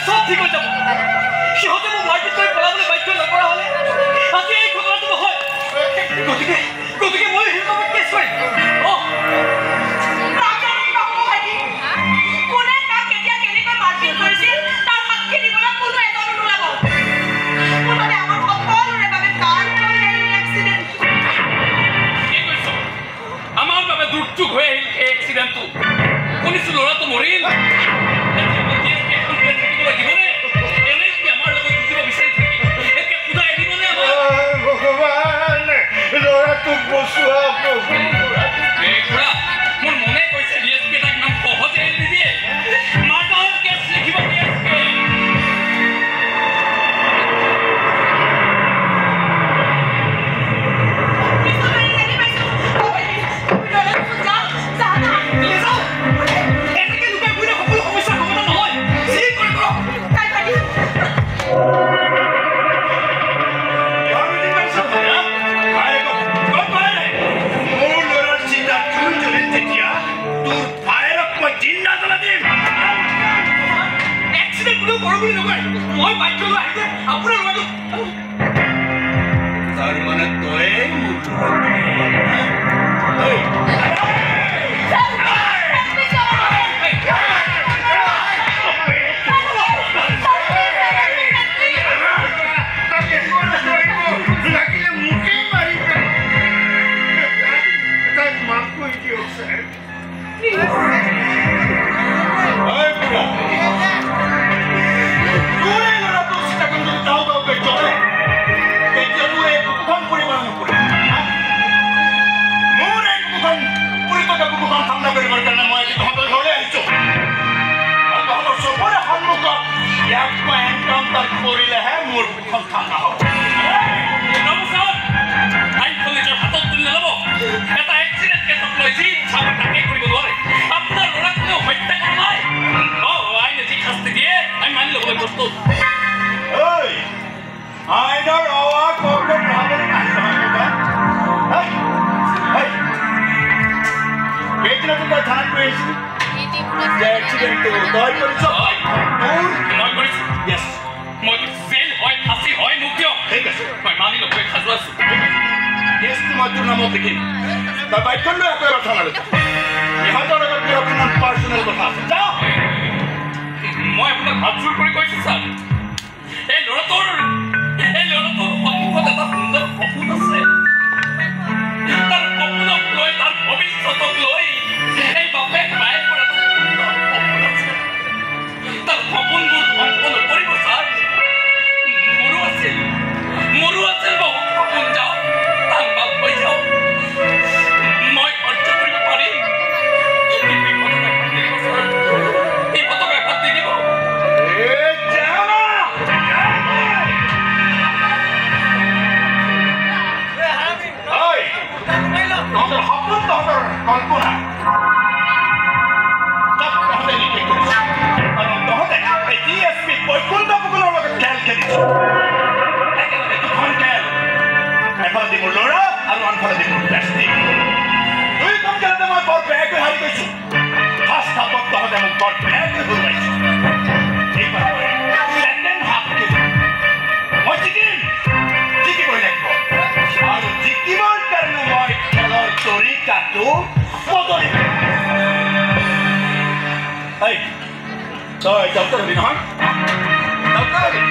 সব ঠিক হৈ যাব সিহঁতে মোক মাৰপিট কৰি পেলাবলৈ বাধ্য নকৰা হ'লে আজি এই ঘটনাটো নহয় গতিকে মই সিহঁতক কেছ কৰিম দুৰ্যোগ হৈ আহিল এই এক্সিডেণ্টটো শুনিছো ল'ৰাটো মৰিল মোৰ মনে কৈছে ডিএছপি এটা ইমান সহজে এৰি নিদিয়ে মাৰ্ডাৰ কেছ লিখিব মই বাধ্য লৈ আহিছে আপোনাৰ লগত তাৰ মানে তই কৰিলেহে মোৰ বুকুখন ঠাণ্ডা হ'ব হাতত তুলি নল'ব এটা এক্সিডেণ্ট কেছত লৈ যি ইচ্ছা তাকে কৰিব নোৱাৰে আপোনাৰ ল'ৰাক কোনেও হত্যা কৰা নাই আইনে যি শাস্তি দিয়ে আমি মানি ল'বলৈ প্ৰস্তুত আইনৰ সেইদিনাটো তই থানাত গৈ আহিছিলি এক্সিডেণ্টটো তই কৰিছ মই কৰিছোঁ য়েছ মই জেল হয় ফাঁচি হয় মোক দিয়ক ঠিক আছে মই মানি ল'বলৈ সাজু আছোঁ কেছটো মই তোৰ নামত লিখিম তই বাইকখন লৈ আকৌ এবাৰ থানালৈ যা ইহঁতৰ লগত মোৰ অকণমান পাৰ্চনেল কথা আছে যাওঁ মই আপোনাক হাতযোৰ কৰি কৈছোঁ ছাৰ এই ল'ৰাটোৰ সন্মুখত এটা সুন্দৰ সপোন আছে তাৰ সপোনক লৈ তাৰ ভৱিষ্যতক লৈ এই বাপে মায়ে পৰা এটা সুন্দৰ সপোন আছে তাৰ সপোনবোৰ ধ্বংস নকৰিব ছাৰ মোৰো আছিল বহুত সপোন যাওঁ তাৰ বাপ হৈ যাওঁ মই সহ্য কৰিব পাৰিম ইহঁতক এফাত দি দিব তহঁতৰ সপোন তহঁতৰ কল্পনা তহঁতে লিখি কৰিছ আৰু তহঁতে এই ডিএছপি বৈকুণ্ঠ ফুকনৰ লগত খেল খেলিছ একেলগে দুখন খেল এফালে মোৰ ল'ৰা আৰু আনফালে মোৰ বেষ্টি দুইখন খেলতে মই বৰ বেয়াকৈ হাৰি গৈছোঁ ফাৰ্ষ্ট হাফত তহঁতে মোক বৰ বেয়াকৈ হৰুৱাইছ এইবাৰ ছেকেণ্ড হাফ মই জিকিবই লাগিব আৰু জিকিবৰ কাৰণে মই খেলৰ তৰিকাটো বদলিম তই ডক্টৰ হবি নহয় ডক্টৰ হবি